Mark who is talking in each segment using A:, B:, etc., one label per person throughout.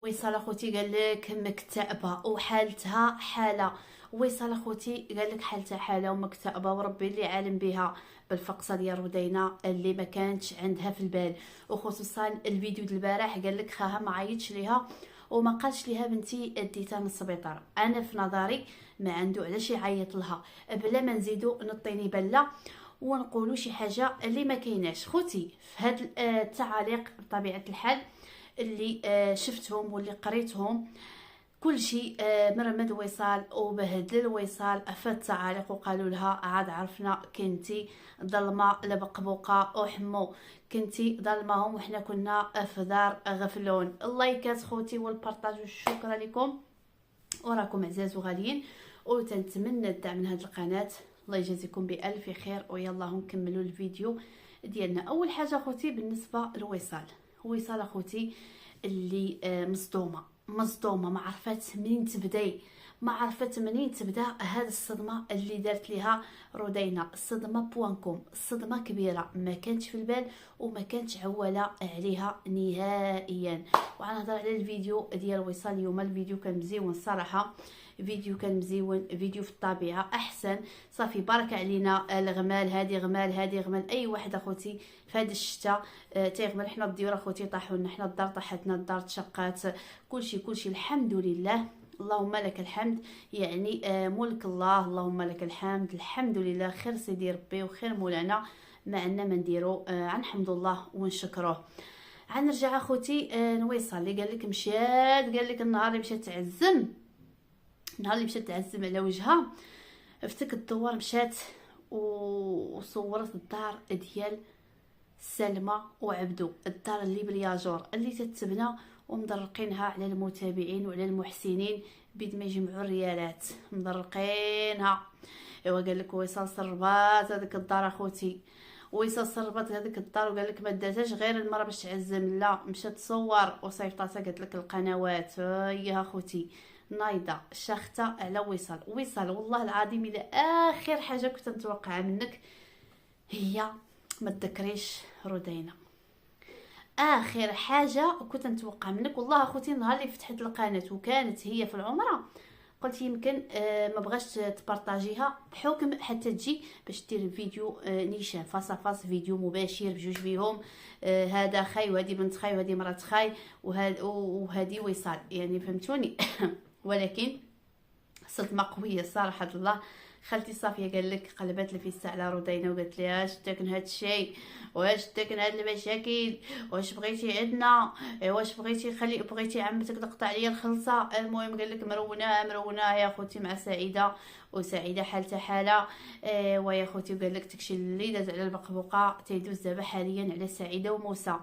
A: وصال اخوتي قال لك مكتئبه وحالتها حاله. وصال اخوتي قال لك حالتها حاله ومكتئبه، وربي اللي عالم بها بالفقصه ديال رودينه اللي ما كانتش عندها في البال. وخصوصا الفيديو ديال البارح قال لك خاها ما عيطش ليها وما قالش ليها بنتي ديتها من السبيطار. انا في نظري ما عنده علاش يعيط لها بلا ما نزيدو نطيني بله ونقولوا شي حاجه اللي ما كايناش. خوتي في هاد التعاليق بطبيعه الحال اللي شفتهم واللي قريتهم كل شيء مرمد وصال وبهدل وصال في التعاليق، وقالوا لها عاد عرفنا كنتي ظلمه لبقبوقه وحمو، كنتي ظلمهم وحنا كنا في دار غفلون. اللايكات خوتي والبارطاج والشكر لكم وراكم عزاز وغاليين، وتنتمنى الدعم من هذه القناه. الله يجازيكم بألف خير. ويلا نكملوا الفيديو ديالنا. اول حاجه اخوتي بالنسبه لوصال، وصال اخوتي اللي مصدومه ما عرفت منين تبداي، ما عرفت منين تبدا هذه الصدمه اللي دارت ليها رودينه. الصدمه بوانكم، الصدمه كبيره ما كانتش في البال وما كانتش عوله عليها نهائيا. وغنهضر على الفيديو ديال وصال اليوم. الفيديو كان مزيون صراحه، فيديو كان مزيون، فيديو في الطبيعه احسن. صافي بارك علينا الغمال، هذه غمال هذه غمال. اي واحد اخوتي في هذا الشتاء تيغمر. حنا الديور اخوتي طاحوا لنا، حنا الدار طاحتنا، الدار تشقات، كلشي الحمد لله. اللهم لك الحمد، يعني ملك الله، اللهم لك الحمد. الحمد لله، خير سيدي ربي وخير مولانا، ما عندنا ما نديرو نحمد الله ونشكروه. غنرجع اخوتي نويصل اللي قال لك مشات، قال لك النهار اللي مشات تعزم، النهار اللي مشات تعزم على وجهها افتك الدوار مشات وصورت الدار ديال سلمى وعبدو، الدار اللي بالياجور اللي تتبنى ومضرقينها على المتابعين وعلى المحسنين بيد ما يجمعوا الريالات، مضرقينها. ايوا قال لك وصال صربات هذيك الدار اخوتي، وصال صربات هذيك الدار وقال لك ما داتهاش غير المره باش تعزم، لا مشات تصور وصيفطاتها قالت لك القنوات يا اخوتي نايضه شخته على وصال. والله العظيم الى اخر حاجه كنت نتوقعها منك هي ما تذكريش رودينه. اخر حاجه كنت نتوقع منك والله اخوتي النهار اللي فتحت القناه وكانت هي في العمره قلت يمكن ما بغاش تبارطاجيها بحكم حتى تجي باش دير فيديو نيشان فاس فيديو مباشر بجوج بيهم، هذا خاي وهذه بنت خاي وهذه مرات خاي وهذه وصال، يعني فهمتوني. ولكن صدمه قويه صراحه الله. خالتي صافيه قال لك قلبت الفيسه على رودينه وقالت لها اش داكن هاد الشيء، واش داكن هاد المشاكل، واش بغيتي عندنا، واش بغيتي عمتك تقطع ليا الخلصه. المهم قال لك مرونه يا خوتي مع سعيده، وسعيده حالتها حاله ويا خوتي. وقال لك داكشي اللي داز على البقبوقه تيدوز دابا حاليا على سعيده وموسى.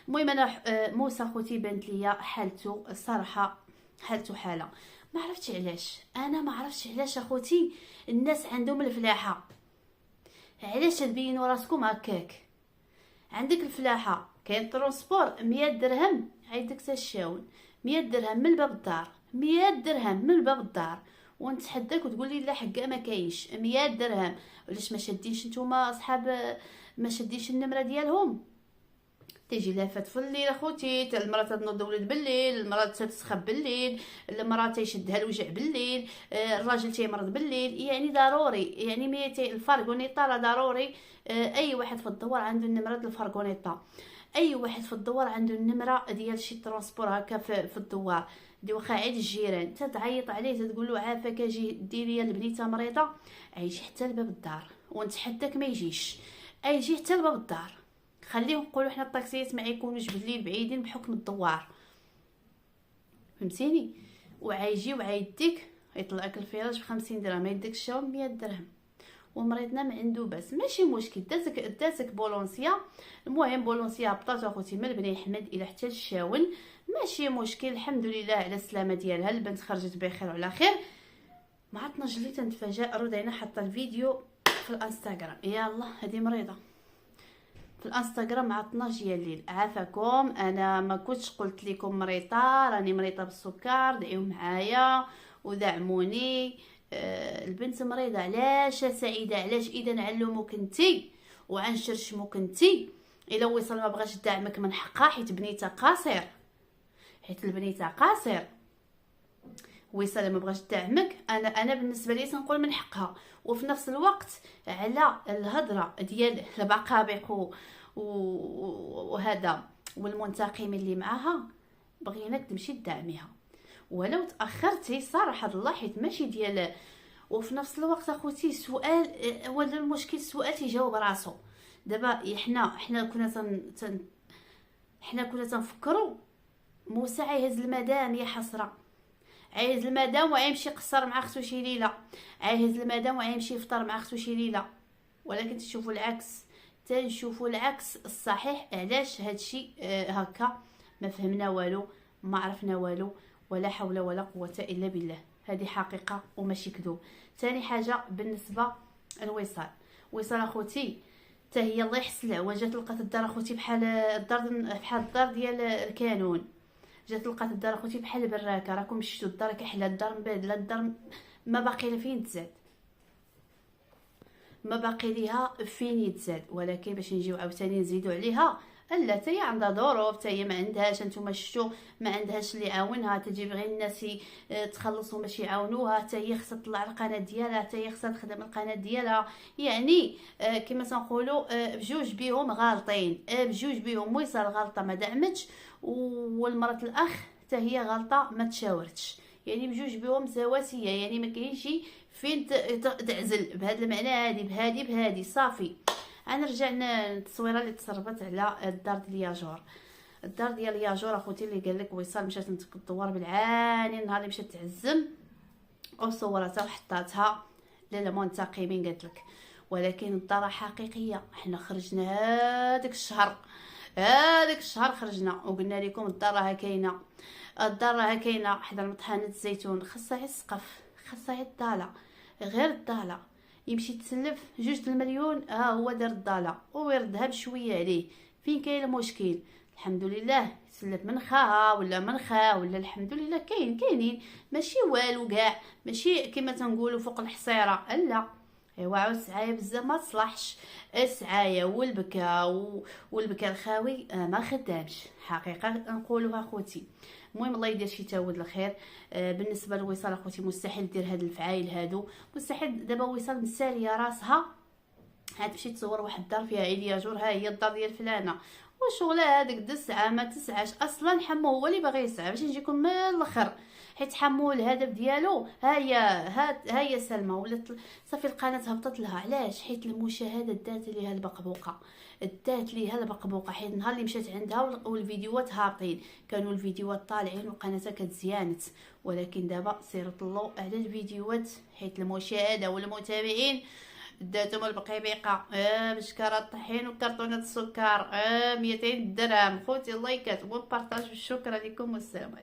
A: المهم انا موسى خوتي بانت ليا حالته الصراحه حالته حاله، ما عرفتش علاش، انا ما عرفتش علاش اخوتي الناس عندهم الفلاحه. علاش تبينوا راسكم هكاك؟ عندك الفلاحه كاين ترونسبور 100 درهم عيدك تشاون، 100 درهم من الباب الدار، 100 درهم من الباب الدار، ونتحداك وتقول لي لا حقا ما كاينش 100 درهم. علاش ما شادينش نتوما اصحاب ما شادينش النمره ديالهم؟ تيجي لافت في الليل اخوتي، المراه تنوض ولد بالليل، المراه تتسخب بالليل، المراه تيشدها الوجع بالليل، الراجل تيمرض بالليل، يعني ضروري يعني ميتي الفارغونيطا راه ضروري. اي واحد في الدوار عنده النمره ديال الفارغونيطا، اي واحد في الدوار عنده النمره ديال شي ترونسبور هكا في الدوار دي، واخا عيد الجيران تتعيط عليه تقول له عافاك اجي ديري البنيته مريضه، عيجي حتى لباب الدار ونتحداك ما يجيش، ايجي حتى لباب الدار. خليهم نقولوا حنا الطاكسيات ما يكونوش بالليل بعيدين بحكم الدوار، فهمتيني؟ وعايجي وعايديك يطلعك الفراش ب50 درهم، يديك الشاون 100 درهم، ومريضنا ما عنده باس ماشي مشكل. داتك بولونسيا، المهم بولونسيا هبطات اخوتي من بني احمد الى حتى الشاون، ماشي مشكل. الحمد لله على السلامه ديالها، البنت خرجت بخير وعلى خير. ما عرفت نجلي تنتفاجئ رودينا حاطه الفيديو في الانستغرام، يلا هذه مريضه في الانستغرام مع 12 ديال الليل. عافاكم، انا ما كنتش قلت لكم مريضه، راني مريضه بالسكر، دعيو معايا ودعموني. البنت مريضه. علاش سعيده؟ علاش اذا نعلموك انتي وعنشرشموك انتي؟ الا وصل ما بغاش دعمك من حقها حيت بنيتها قصير، حيت البنيته قاصر. وصال ما بغاش دعمك، انا بالنسبه لي تنقول من حقها. وفي نفس الوقت على الهضره ديال البقابق وهذا والمنتقمين اللي معاها، بغيناك تمشي تدعميها ولو تاخرتي صراحه الله، حيت ماشي ديال. وفي نفس الوقت اخوتي سؤال، ولا المشكل السؤال تيجاوب راسو. دابا حنا كنا تنفكروا موسى عايز المدام، يا حسره، عايز المدام وعيمشي يقصر مع اختو شي ليله، عايز المدام وعيمشي يفطر مع اختو شي ليله. ولكن تنشوفوا العكس الصحيح. علاش هادشي هكا؟ ما فهمنا والو، ما عرفنا والو، ولا حول ولا قوه الا بالله. هذه حقيقه وماشي كذوب. ثاني حاجه بالنسبه الوصال، وصال اخوتي حتى هي الله يحسن العوان، لقات الدار اخوتي بحال الدار ديال الكانون. لقات الدار اخوتي بحال البراكه. راكم شفتوا الدار كحله، الدار مبادله، الدار ما باقي لها فين تزاد، ما باقي ليها فين يتزاد. ولكن باش نجيو عاوتاني نزيدوا عليها، لا حتى هي عندها ظروف، حتى هي ما عندهاش، نتوما شفتوا ما عندهاش اللي يعاونها، تجيب غير الناس تخلصوا باش يعاونوها. حتى هي خصها تطلع القناه ديالها، حتى هي خصها تخدم القناه ديالها. يعني كما تنقولوا بجوج بيهم غالطين، بجوج بيهم. وصال غلطه ما دعمتش، والمراه الاخ حتى هي غلطه ما تشاورتش. يعني بجوج بيهم سواسيه، يعني ما كاينش فين تعزل بهذا المعنى. هذه بهذه صافي. غنرجع للتصويره اللي تصرفت على الدار ديال ياجور. الدار ديال ياجور اخوتي اللي قال لك وصال مشات تدور بالعاني النهار اللي مشات تعزم، وصورتها وحطاتها للمنتقمين قالت لك. ولكن الدار حقيقيه. حنا خرجنا هذاك الشهر خرجنا وقلنا لكم الدار راها كاينه، الدار راها كاينه حدا مطحنه الزيتون. خاصها يسقف، خاصها الضاله، غير الضاله. يمشي تسلف 2 المليون، هو دار الضاله ويردها بشويه عليه. فين كاين المشكل؟ الحمد لله سلف من خاها ولا من خاه، ولا الحمد لله كاينين، ماشي والو كاع، ماشي كما تنقولوا فوق الحصيره. لا ايوا عاود السعايه بزاف ما تصلحش. السعايه والبكا الخاوي ما خدامش، حقيقه نقولوها اخوتي. المهم الله يدير شي تاود الخير. بالنسبه لوصال اخوتي مستحيل دير هاد الفعايل هادو، مستحيل. دابا وصال مساليه راسها تمشي تصور واحد الدار فيها عيد ياجور، ها هي الدار ديال فلانه، وشغلها هذاك دسعه ما تسعاش اصلا. حمو هو اللي باغي يسعى باش نجيكم من الاخر، حيت حمو الهدف ديالو ها هي سلمى ولات صافي القناه هبطت لها. علاش؟ حيت المشاهده دات ليها البقبوقه، حيت النهار اللي مشات عندها والفيديوهات هابطين، كانوا الفيديوهات طالعين وقناتها كتزيانت. ولكن دابا سيروا طلوا على الفيديوهات، حيت المشاهده والمتابعين داتهم البقيبيقه بشكاره الطحين وكرتونه السكر 200 درهم. خوتي الله يكاتب وبارطاج. بالشكر لكم والسلام عليكم.